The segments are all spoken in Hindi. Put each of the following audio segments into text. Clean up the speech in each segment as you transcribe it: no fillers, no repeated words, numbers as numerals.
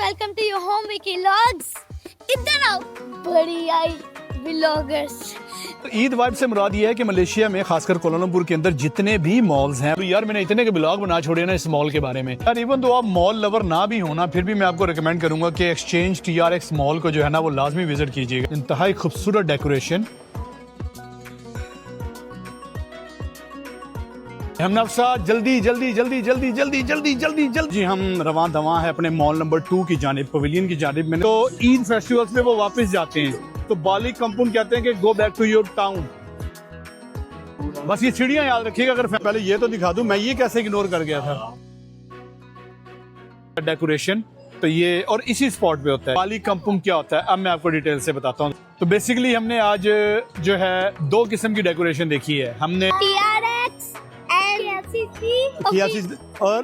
Welcome to your home Vicky vlogs. इधर आओ बड़ी आई व्लॉगर्स। ईद वाइब से मुराद ये है कि मलेशिया में खासकर कोलालमपुर के अंदर जितने भी मॉल्स हैं, तो यार मैंने इतने के ब्लॉग बना छोड़े ना इस मॉल के बारे में। यार इवन तो आप मॉल लवर ना भी हो ना, फिर भी मैं आपको रिकमेंड करूंगा कि एक्सचेंज TRX मॉल को जो है ना वो लाजमी विजिट कीजिएगा। इंतहाई खूबसूरत डेकोरेशन। हम नफ्सा जल्दी जल्दी जल्दी जल्दी जल्दी जल्दी जल्दी जल्दी हम रवां दवां है अपने मॉल नंबर 2 की जानिब, पवेलियन की जानिब में। तो ईद फेस्टिवल्स में वो वापस जाते हैं, तो बाली कंपनी कहते हैं कि go back to your town. बस ये सीढ़ियां याद रखिएगा। अगर पहले ये तो दिखा दूं, मैं ये कैसे इग्नोर कर गया था। डेकोरेशन तो ये और इसी स्पॉट पे होता है। बाली कंपनी क्या होता है अब मैं आपको डिटेल से बताता हूँ। तो बेसिकली हमने आज जो है 2 किस्म की डेकोरेशन देखी है। हमने TRX और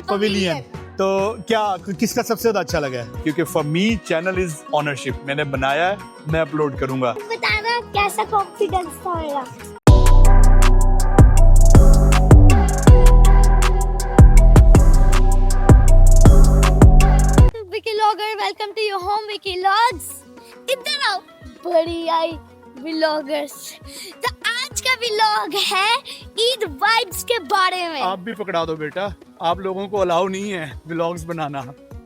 पवेलियन। तो क्या किसका सबसे ज्यादा अच्छा लगा है? क्योंकि for me channel is ownership, मैंने बनाया है, मैं अपलोड करूंगा। बताना कैसा कॉन्फिडेंस था मेरा। Vicky vlogger welcome to your home Vicky vlogs. इधर आओ बड़ी आई व्लॉगर्स। तो आज का व्लॉग है ईद वाइब्स के बारे में। आप भी पकड़ा दो बेटा, आप लोगों को अलाउ नहीं है व्लॉग्स बनाना।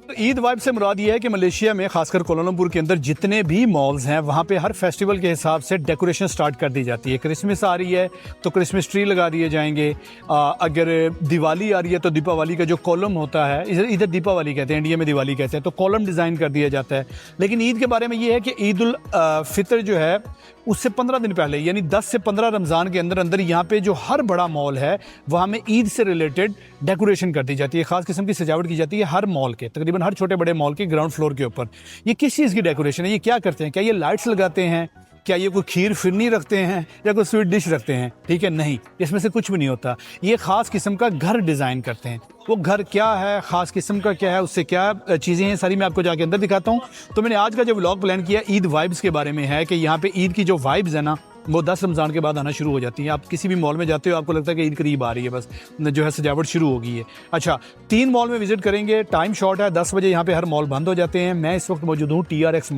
तो ईद वाइब से मुराद ये है कि मलेशिया में खासकर कोलालमपुर के अंदर जितने भी मॉल्स हैं वहाँ पे हर फेस्टिवल के हिसाब से डेकोरेशन स्टार्ट कर दी जाती है। क्रिसमस आ रही है तो क्रिसमस ट्री लगा दिए जाएंगे। अगर दिवाली आ रही है तो दीपावली का जो कॉलम होता है, इधर दीपावली कहते हैं, इंडिया में दिवाली कहते हैं, तो कॉलम डिज़ाइन कर दिया जाता है। लेकिन ईद के बारे में ये है कि ईद उल फितर जो है उससे 15 दिन पहले यानी 10 से 15 रमज़ान के अंदर अंदर यहाँ पे जो हर बड़ा मॉल है वहाँ में ईद से रिलेटेड डेकोरेशन कर दी जाती है। खास किस्म की सजावट की जाती है हर मॉल के, तकरीबन हर छोटे बड़े मॉल के ग्राउंड फ्लोर के ऊपर। ये किस चीज़ की डेकोरेशन है? ये क्या करते हैं? क्या ये लाइट्स लगाते हैं? क्या ये कोई खीर फिरनी रखते हैं या कोई स्वीट डिश रखते हैं? ठीक है, नहीं, इसमें से कुछ भी नहीं होता। ये खास किस्म का घर डिज़ाइन करते हैं। वो घर क्या है, खास किस्म का क्या है, उससे क्या चीज़ें हैं, सारी मैं आपको जाके अंदर दिखाता हूँ। तो मैंने आज का जो व्लॉग प्लान किया ईद वाइब्स के बारे में है कि यहाँ पे ईद की जो वाइब्स है ना वो 10 रमज़ान के बाद आना शुरू हो जाती हैं। आप किसी भी मॉल में जाते हो आपको लगता है कि ईद करीब आ रही है, बस जो है सजावट शुरू हो गई है। अच्छा, 3 मॉल में विजिट करेंगे, टाइम शॉर्ट है, 10 बजे यहाँ पे हर मॉल बंद हो जाते हैं। मैं इस वक्त मौजूद हूँ TRX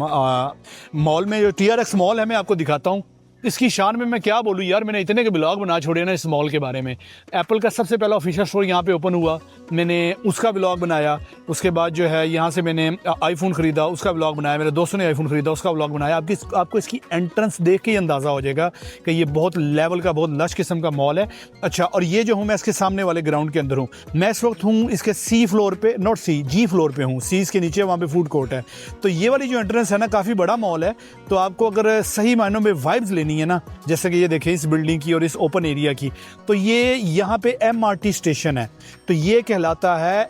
मॉल में। जो TRX मॉल है मैं आपको दिखाता हूँ। इसकी शान में मैं क्या बोलूँ यार, मैंने इतने के ब्लॉग बना छोड़े ना इस मॉल के बारे में। एप्पल का सबसे पहला ऑफिशियल स्टोर यहाँ पे ओपन हुआ, मैंने उसका ब्लॉग बनाया। उसके बाद जो है यहाँ से मैंने आईफोन ख़रीदा, उसका ब्लॉग बनाया। मेरे दोस्तों ने आईफोन ख़रीदा, उसका ब्लॉग बनाया। आपको इसकी एंट्रेंस देख के ही अंदाज़ा हो जाएगा कि ये बहुत लेवल का, बहुत लश किस्म का मॉल है। अच्छा, और ये जो हूँ मैं इसके सामने वाले ग्राउंड के अंदर हूँ। मैं इस वक्त हूँ इसके G फ्लोर पे हूँ। सी इसके नीचे, वहाँ पे फूड कोर्ट है। तो ये वाली जो एंट्रेंस है ना काफ़ी बड़ा मॉल है। तो आपको अगर सही मायनों में वाइब्स लेनी है ना, जैसे कि ये देखें इस बिल्डिंग की और इस ओपन एरिया की, तो ये यहाँ पे MRT स्टेशन है। तो ये कहलाता है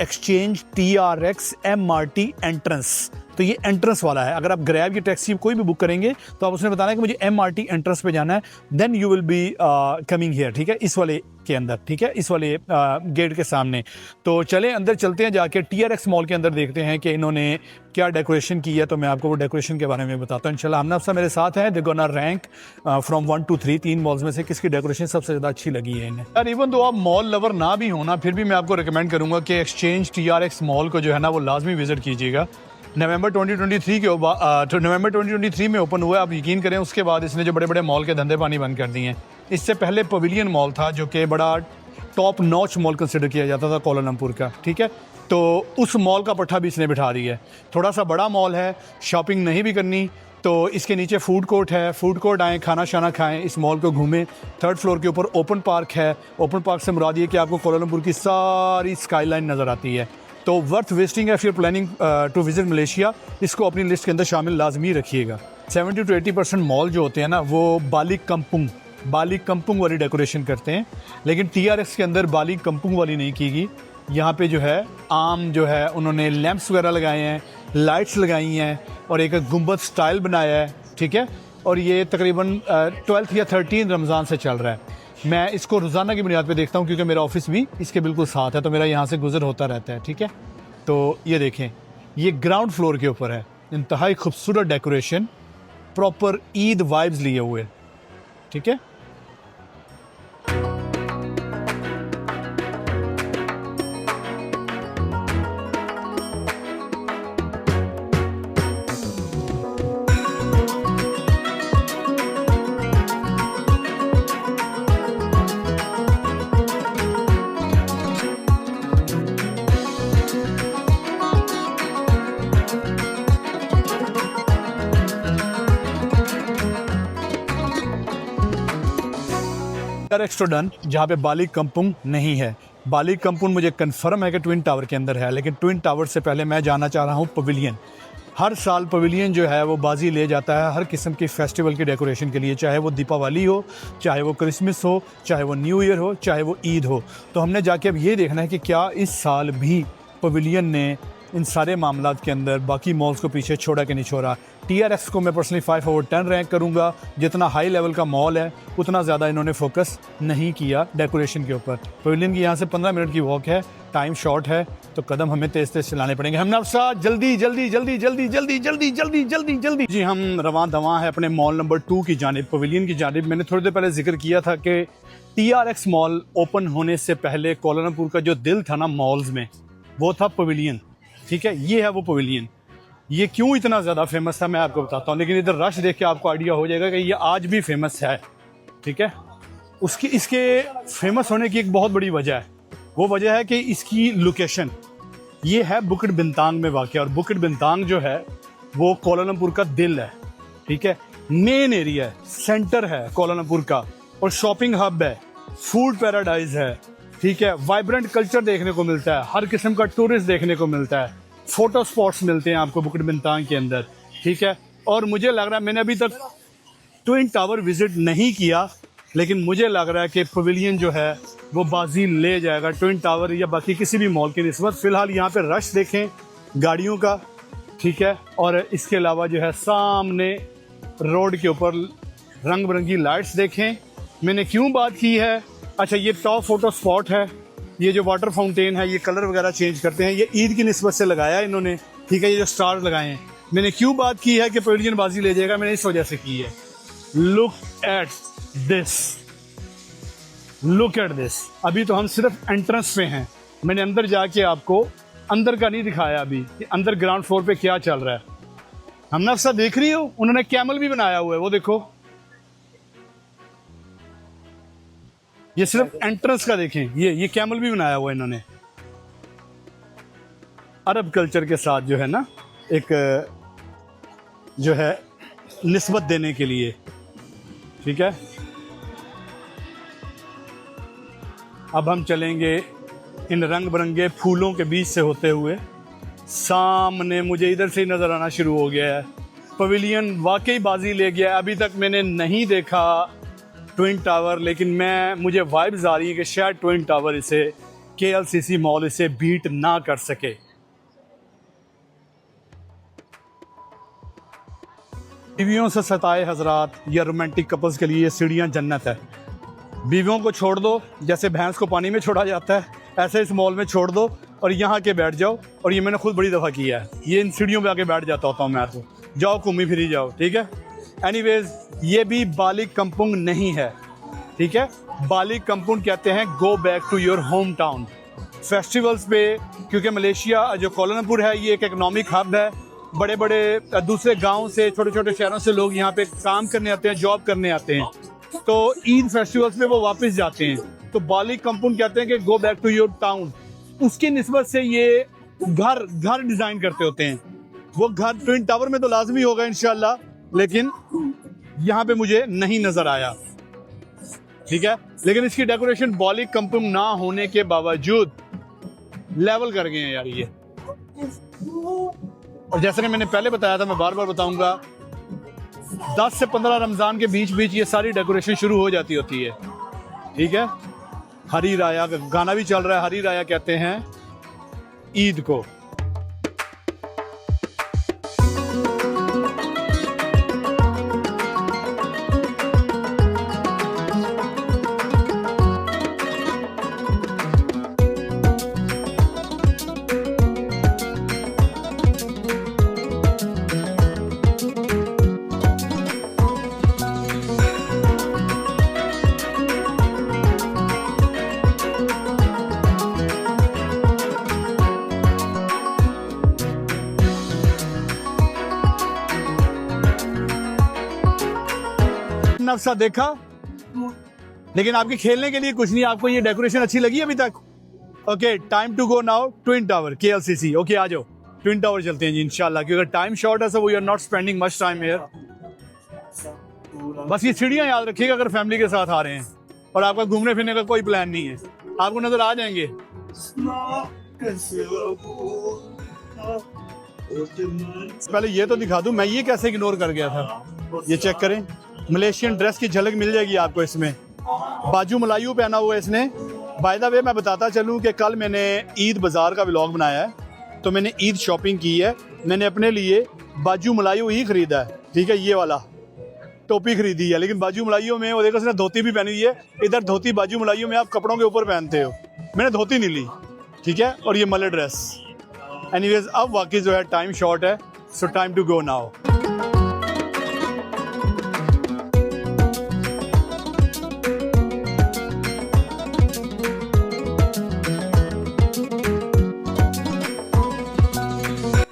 एक्सचेंज TRX MRT एंट्रेंस। तो ये एंट्रेंस वाला है। अगर आप ग्रैब की टैक्सी कोई भी बुक करेंगे तो आप उसने बताना है कि मुझे MRT एंट्रेंस पे जाना है, then you will be coming here. ठीक है, इस वाले के अंदर, ठीक है, इस वाले गेट के सामने। तो चले अंदर चलते हैं, जाके TRX मॉल के अंदर देखते हैं कि इन्होंने क्या डेकोरेशन की है। तो मैं आपको वो डेकोरेशन के बारे में बताता हूँ इंशाल्लाह। हमने आपसे मेरे साथ हैं, they gonna rank from 1 to 3, 3 malls में से किसकी डेकोरेशन सबसे ज़्यादा अच्छी लगी है इन्हें। यार इवन तो आप मॉल लवर ना भी हो ना, फिर भी मैं आपको रिकमेंड करूँगा कि एक्सचेंज TRX मॉल को जो है ना वो लाजमी विजिट कीजिएगा। नवंबर 2023 में ओपन हुआ है। आप यकीन करें उसके बाद इसने जो बड़े बड़े मॉल के धंधे पानी बंद कर दिए हैं। इससे पहले पवेलियन मॉल था जो कि बड़ा टॉप नॉच मॉल कंसिडर किया जाता था कोलालमपुर का। ठीक है, तो उस मॉल का पट्टा भी इसने बिठा दिया है। थोड़ा सा बड़ा मॉल है, शॉपिंग नहीं भी करनी तो इसके नीचे फूड कोर्ट है। फूड कोर्ट आएँ, खाना शाना खाएँ, इस मॉल को घूमें। 3rd फ्लोर के ऊपर ओपन पार्क है। ओपन पार्क से मुराद ये कि आपको कोलालमपुर की सारी स्काईलाइन नज़र आती है। तो वर्थ विजिटिंग है if you planning to visit Malaysia. इसको अपनी लिस्ट के अंदर शामिल लाजमी रखिएगा। 70 to 80% मॉल जो होते हैं ना वो बाली कंपुंग वाली डेकोरेशन करते हैं, लेकिन TRX के अंदर बाली कंपुंग वाली नहीं की गई। यहाँ पे जो है आम जो है उन्होंने लैंप्स वगैरह लगाए हैं, लाइट्स लगाई हैं और एक गुंबद स्टाइल बनाया है। ठीक है, और ये तकरीबन 12 या 13 रमज़ान से चल रहा है। मैं इसको रोज़ाना की बुनियाद पे देखता हूँ क्योंकि मेरा ऑफिस भी इसके बिल्कुल साथ है, तो मेरा यहाँ से गुजर होता रहता है। ठीक है, तो ये देखें, ये ग्राउंड फ्लोर के ऊपर है। इंतहाई खूबसूरत डेकोरेशन, प्रॉपर ईद वाइब्स लिए हुए। ठीक है, एक्स्ट्रोडन जहाँ पे बालिक कंपुंग नहीं है। बालिक कंपुंग मुझे कंफर्म है कि ट्विन टावर के अंदर है, लेकिन ट्विन टावर से पहले मैं जानना चाह रहा हूँ पवेलियन। हर साल पवेलियन जो है वो बाजी ले जाता है हर किस्म की फेस्टिवल की डेकोरेशन के लिए, चाहे वो दीपावली हो, चाहे वो क्रिसमस हो, चाहे वो न्यू ईयर हो, चाहे वो ईद हो। तो हमने जाके अब ये देखना है कि क्या इस साल भी पवेलियन ने इन सारे मामलात के अंदर बाकी मॉल्स को पीछे छोड़ा कि नहीं छोड़ा। TRX को मैं पर्सनली 5/10 रैंक करूँगा। जितना हाई लेवल का मॉल है उतना ज़्यादा इन्होंने फोकस नहीं किया डेकोरेशन के ऊपर। पवेलियन की यहाँ से 15 मिनट की वॉक है, टाइम शॉर्ट है, तो कदम हमें तेज़ तेज़ चलाने पड़ेंगे। हमने अब साथ जल्दी जल्दी जल्दी जल्दी जल्दी जल्दी जल्दी जल्दी जल्दी जी हम रवां दवां है अपने मॉल नंबर 2 की जानिब, पवेलियन की जानिब। मैंने थोड़ी देर पहले जिक्र किया था कि TRX मॉल ओपन होने से पहले कोलालमपुर का जो दिल था ना मॉल्स में, वो था पवेलियन। ठीक है, ये है वो पवेलियन। ये क्यों इतना ज़्यादा फेमस था मैं आपको बताता हूँ, लेकिन इधर रश देख के आपको आइडिया हो जाएगा कि ये आज भी फेमस है। ठीक है, इसके फेमस होने की एक बहुत बड़ी वजह है। वो वजह है कि इसकी लोकेशन, ये है बुकिट बिंतांग में वाक़, और बुकिट बिंतांग जो है वो कोलालमपुर का दिल है। ठीक है, मेन एरिया है, सेंटर है कोलालमपुर का, और शॉपिंग हब है, फूड पैराडाइज है। ठीक है, वाइब्रेंट कल्चर देखने को मिलता है, हर किस्म का टूरिस्ट देखने को मिलता है, फोटो स्पॉट्स मिलते हैं आपको बुकिट बिंतांग के अंदर। ठीक है, और मुझे लग रहा है, मैंने अभी तक ट्विन टावर विजिट नहीं किया, लेकिन मुझे लग रहा है कि पवेलियन जो है वो बाजी ले जाएगा ट्विन टावर या बाकी किसी भी मॉल की निस्बत। फ़िलहाल यहाँ पे रश देखें गाड़ियों का। ठीक है, और इसके अलावा जो है सामने रोड के ऊपर रंग बिरंगी लाइट्स देखें। मैंने क्यों बात की है, अच्छा ये टॉप फोटो स्पॉट है, ये जो वाटर फाउंटेन है, ये कलर वगैरह चेंज करते हैं, ये ईद की निस्बत से लगाया इन्होंने। ठीक है, ये जो स्टार लगाए हैं। मैंने क्यों बात की है कि पवेलियन बाजी ले जाएगा, मैंने इस वजह से की है। Look at this, look at this. अभी तो हम सिर्फ एंट्रेंस पे हैं, मैंने अंदर जाके आपको अंदर का नहीं दिखाया अभी कि अंदर ग्राउंड फ्लोर पे क्या चल रहा है। हमने अफसा देख रही हो, उन्होंने कैमल भी बनाया हुआ है, वो देखो। ये सिर्फ एंट्रेंस का देखें, ये कैमल भी बनाया हुआ है इन्होंने। अरब कल्चर के साथ जो है ना एक जो है निस्बत देने के लिए। ठीक है, अब हम चलेंगे इन रंग बिरंगे फूलों के बीच से होते हुए। सामने मुझे इधर से ही नज़र आना शुरू हो गया है पवेलियन, वाकई बाजी ले गया है। अभी तक मैंने नहीं देखा ट्विन टावर, लेकिन मुझे वाइब्स आ रही है कि शायद ट्विन टावर इसे, KLCC मॉल इसे बीट ना कर सके। बीवियों से सताए हजरात या रोमांटिक कपल्स के लिए ये सीढ़ियाँ जन्नत है। बीवियों को छोड़ दो, जैसे भैंस को पानी में छोड़ा जाता है, ऐसे इस मॉल में छोड़ दो और यहाँ के बैठ जाओ। और ये मैंने खुद बड़ी दफ़ा किया है, ये इन सीढ़ियों पे आके बैठ जाता होता हूँ मैं। तो जाओ घूमी फिरी जाओ। ठीक है, एनीवेज ये भी बालिक कंपुंग नहीं है। ठीक है, बालिक कंपुंग कहते हैं go back to your home town. Festivals पे, क्योंकि मलेशिया जो कोलालमपुर है ये एक इकनॉमिक हब है, बड़े बड़े दूसरे गांव से, छोटे छोटे शहरों से लोग यहाँ पे काम करने आते हैं, जॉब करने आते हैं, तो ईद फेस्टिवल्स पे वो वापस जाते हैं। तो बालिक कंपुंग कहते हैं कि go back to your town. उसकी निस्बत से ये घर डिज़ाइन करते होते हैं। वो घर ट्विन टावर में तो लाजमी होगा इंशाल्लाह, लेकिन यहाँ पे मुझे नहीं नजर आया। ठीक है, लेकिन इसकी डेकोरेशन बालिक कंपुंग ना होने के बावजूद लेवल कर गए हैं यार ये। और जैसे कि मैंने पहले बताया था, मैं बार बार बताऊंगा, 10 से 15 रमजान के बीच बीच ये सारी डेकोरेशन शुरू हो जाती होती है। ठीक है, हरी राया का गाना भी चल रहा है, हरी राया कहते हैं ईद को। नफसा देखा, लेकिन आपके खेलने के लिए कुछ नहीं। आपको ये डेकोरेशन अच्छी लगी अभी तक? Okay, time to go now twin tower KLCC। Okay, आ जाओ ट्विन टावर चलते हैं जी इंशाल्लाह, क्योंकि टाइम शॉर्ट है, so we are not spending much time here. बस ये सीढ़ियाँ याद रखिएगा अगर फैमिली के साथ आ रहे हैं। और आपका घूमने फिरने का कोई प्लान नहीं है, आपको नजर आ जाएंगे। पहले ये तो दिखा दूं मैं ये कैसे इग्नोर कर गया था। ये चेक करें, मलेशियन ड्रेस की झलक मिल जाएगी आपको इसमें। बाजू मलायू पहना हुआ है इसने। बाय द वे मैं बताता चलूं कि कल मैंने ईद बाजार का व्लॉग बनाया है, तो मैंने ईद शॉपिंग की है। मैंने अपने लिए बाजू मलायू ही खरीदा है, ठीक है, ये वाला टोपी खरीदी है। लेकिन बाजू मलाइयों में वो देखो उसने धोती भी पहनी हुई है। इधर धोती बाजू मलाइयों में आप कपड़ों के ऊपर पहनते हो, मैंने धोती नहीं ली, ठीक है। और ये मले ड्रेस। एनीवेज अब वाकई जो है टाइम शॉर्ट है, so time to go now.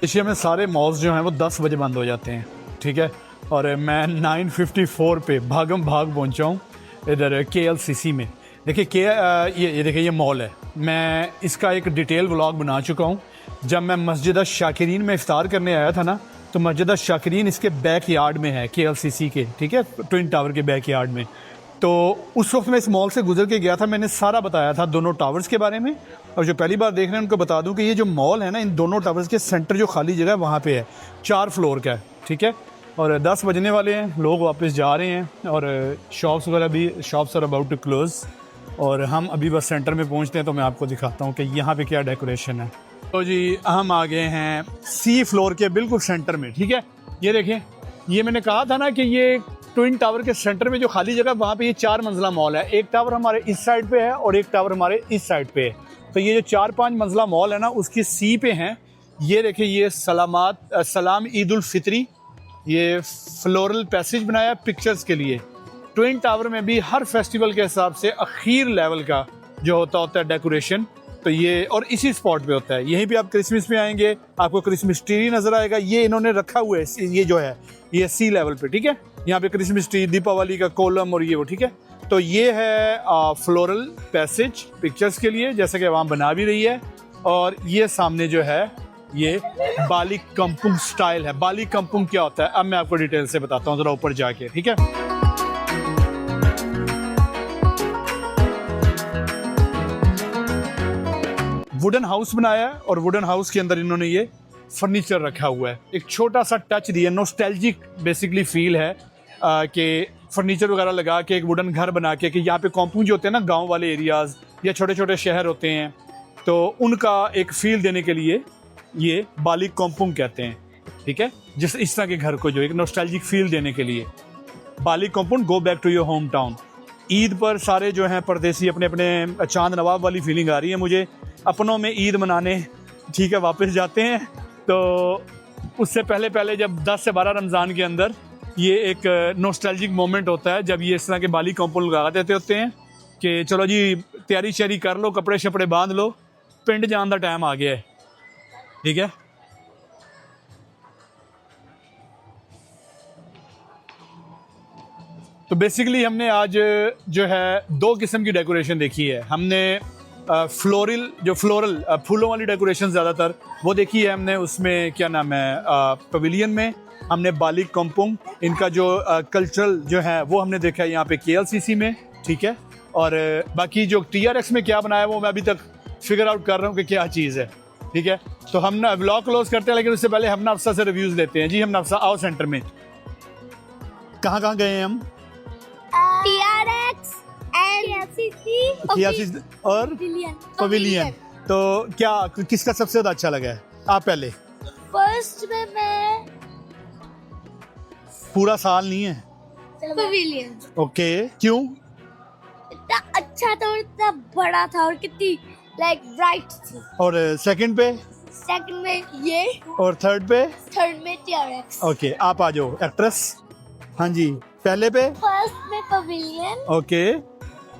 Asia में सारे मॉल्स जो हैं वो 10 बजे बंद हो जाते हैं, ठीक है। और मैं 9:54 पे भागम भाग पहुंचा हूँ इधर KLCC में। देखिए ये देखिए ये मॉल है। मैं इसका एक डिटेल व्लॉग बना चुका हूँ। जब मैं मस्जिद शाकिरीन में इफ्तार करने आया था ना, तो मस्जिद शाकिरीन इसके बैक यार्ड में है, KLCC के, ठीक है, ट्विन टावर के बैक यार्ड में। तो उस वक्त मैं इस मॉल से गुजर के गया था, मैंने सारा बताया था दोनों टावर्स के बारे में। और जो पहली बार देख रहे हैं उनको बता दूं कि ये जो मॉल है ना, इन दोनों टावर्स के सेंटर जो खाली जगह है वहाँ पे है, 4 फ्लोर का है, ठीक है। और 10 बजने वाले हैं, लोग वापस जा रहे हैं और शॉप्स वगैरह भी, shops are about to close. और हम अभी बस सेंटर में पहुँचते हैं तो मैं आपको दिखाता हूँ कि यहाँ पे क्या डेकोरेशन है। तो जी हम आ गए हैं C फ्लोर के बिल्कुल सेंटर में, ठीक है। ये देखें, ये मैंने कहा था ना कि ये ट्विन टावर के सेंटर में जो खाली जगह वहाँ पे ये 4 मंजिला मॉल है। एक टावर हमारे इस साइड पे है और एक टावर हमारे इस साइड पे है। तो ये जो 4-5 मंजिला मॉल है ना, उसकी C पे हैं। ये देखिए, ये सलाम ईद उल फित्री, ये फ्लोरल पैसेज बनाया पिक्चर्स के लिए। ट्विन टावर में भी हर फेस्टिवल के हिसाब से अखीर लेवल का जो होता है डेकोरेशन, तो ये और इसी स्पॉट पे होता है। यहीं पे आप क्रिसमस में आएंगे, आपको क्रिसमस ट्री नजर आएगा। ये इन्होंने रखा हुआ है, ये जो है ये C लेवल पे, ठीक है। यहाँ पे क्रिसमस ट्री, दीपावली का कोलम और ये वो, ठीक है। तो ये है फ्लोरल पैसेज पिक्चर्स के लिए, जैसे कि वहाँ बना भी रही है। और ये सामने जो है ये बाली कंपुंग स्टाइल है। बाली कंपुंग क्या होता है अब मैं आपको डिटेल से बताता हूँ जरा ऊपर जाके, ठीक है। वुडन हाउस बनाया है और वुडन हाउस के अंदर इन्होंने ये फर्नीचर रखा हुआ है। एक छोटा सा टच दिया, नॉस्टैल्जिक बेसिकली फील है कि फर्नीचर वगैरह लगा के एक वुडन घर बना के, कि यहाँ पे कॉम्पाउंड जो होते हैं ना गांव वाले एरियाज या छोटे छोटे शहर होते हैं, तो उनका एक फील देने के लिए ये बाली कॉम्पाउंड कहते हैं, ठीक है। जिस इस तरह के घर को जो एक नॉस्टैल्जिक फील देने के लिए Bali compound, go back to your home town. Eid पर सारे जो हैं परदेसी अपने अपने चांद नवाब वाली फीलिंग आ रही है मुझे, अपनों में ईद मनाने, ठीक है, वापस जाते हैं। तो उससे पहले जब 10 से 12 रमज़ान के अंदर ये एक नॉस्टैल्जिक मोमेंट होता है, जब ये इस तरह के बाली कॉम्पाउंड लगा देते होते हैं कि चलो जी तैयारी शैयारी कर लो, कपड़े शपड़े बांध लो, पिंड जान का टाइम आ गया है, ठीक है। तो बेसिकली हमने आज जो है 2 किस्म की डेकोरेशन देखी है। हमने फ्लोरल फूलों वाली डेकोरेशन ज़्यादातर वो देखी है हमने, उसमें क्या नाम है पवेलियन में। हमने बाली कॉम्पाउंड, इनका जो कल्चरल जो है वो हमने देखा है यहाँ पे KLCC में, ठीक है। और बाकी जो TRX में क्या बनाया है वो मैं अभी तक फिगर आउट कर रहा हूँ कि क्या चीज़ है, ठीक है। तो हम ना व्लॉग क्लोज करते हैं, लेकिन उससे पहले हम नफ्सा से रिव्यूज़ लेते हैं। जी हम नफ्सा, आओ सेंटर में। कहाँ गए हैं हम? TRX KLCC और पवेलियन। तो क्या किसका सबसे ज़्यादा अच्छा लगा है? आप पहले। फर्स्ट में मैं पूरा साल नहीं है पवेलियन। ओके, क्यों? इतना अच्छा था और इतना बड़ा था और कितनी लाइक ब्राइट थी। और सेकंड पे? सेकंड में ये। और थर्ड पे? थर्ड में TRX। ओके, आप आ जाओ एक्ट्रेस। हाँ जी, पहले पे? फर्स्ट में पवेलियन। ओके।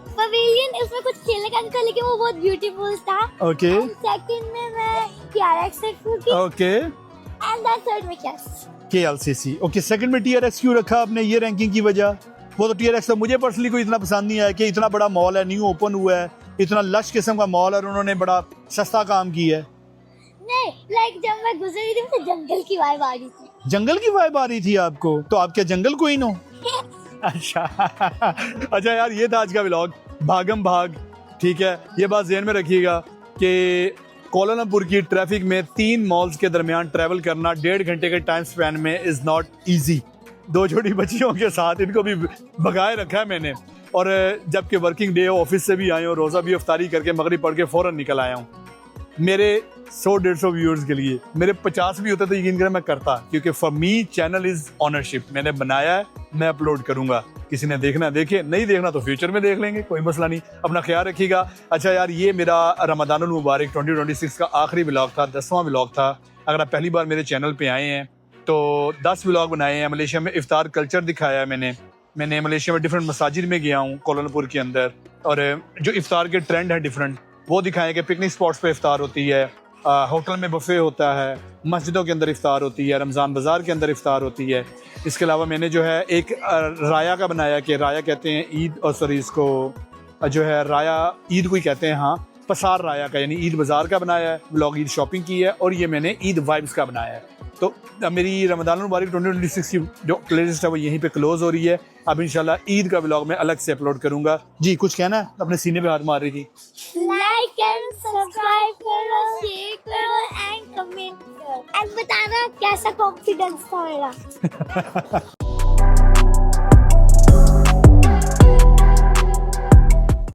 पवेलियन इसमें कुछ खेलने का नहीं था, लेकिन वो बहुत ब्यूटीफुल था। ओके। सेकंड में मैं TRX रखूंगी। ओके। एंड द थर्ड में KLCC। ओके, सेकंड में TRX क्यों रखा आपने, ये रैंकिंग की वजह? वो तो TRX तो मुझे पर्सनली कोई इतना पसंद नहीं आया कि इतना बड़ा मॉल है, न्यू ओपन हुआ है, इतना लश किस्म का मॉल है और उन्होंने बड़ा सस्ता काम किया है। नहीं, लाइक जब मैं गुजर रही थी तो जंगल की वाइब आ रही थी। जंगल की वाइब आ रही थी आपको? तो आप क्या जंगल क्वीन हो? अच्छा अच्छा यार, ये था आज का व्लॉग। भागम भाग, ठीक है। ये बात ज़हन में रखिएगा कि कोलालमपुर की ट्रैफिक में 3 मॉल्स के दरमियान ट्रैवल करना 1.5 घंटे के टाइम स्पैन में इज़ नॉट ईजी। 2 छोटी बच्चियों के साथ इनको भी भगाए रखा है मैंने, और जबकि वर्किंग डे हो, ऑफिस से भी आया हूँ, रोज़ा भी इफ्तारी करके मगरिब पढ़ के फ़ौरन निकल आया हूँ। मेरे 100-150 व्यूअर्स के लिए, मेरे 50 भी होते तो यकीन करें मैं करता, क्योंकि for me channel is ownership. मैंने बनाया है, मैं अपलोड करूँगा, किसी ने देखना देखे, नहीं देखना तो फ्यूचर में देख लेंगे, कोई मसला नहीं। अपना ख्याल रखिएगा। अच्छा यार, ये मेरा रमज़ानुल मुबारक 2026 का आखिरी व्लॉग था, 10वां व्लॉग था। अगर आप पहली बार मेरे चैनल पे आए हैं तो 10 व्लॉग बनाए हैं। मलेशिया में इफ्तार कल्चर दिखाया है मैंने मलेशिया में डिफरेंट मसाजिद में गया हूँ कोलालमपुर के अंदर, और जो इफ्तार के ट्रेंड है डिफरेंट वो दिखाएं कि पिकनिक स्पॉट्स पे इफ्तार होती है, होटल में बुफे होता है, मस्जिदों के अंदर इफ्तार होती है, रमज़ान बाज़ार के अंदर इफ्तार होती है। इसके अलावा मैंने जो है एक राया का बनाया, कि राया कहते हैं ईद, और सॉरी इसको जो है राया ईद को ही कहते हैं, हाँ, पसार राया का, यानी ईद बाज़ार का बनाया है व्लॉग, ईद शॉपिंग की है, और ये मैंने ईद वाइब्स का बनाया है। तो मेरी रमज़ानुल मुबारक 2026 की जो प्लेलिस्ट है वो यहीं पे क्लोज हो रही है। अब इंशाल्लाह ईद का व्लॉग मैं अलग से अपलोड करूंगा। जी कुछ कहना है? अपने सीने पे हाथ मार रही थी। लाइक एंड सब्सक्राइब करो, शेयर करो एंड कमेंट करो, एंड बताना कैसा कॉन्फिडेंस था मेरा।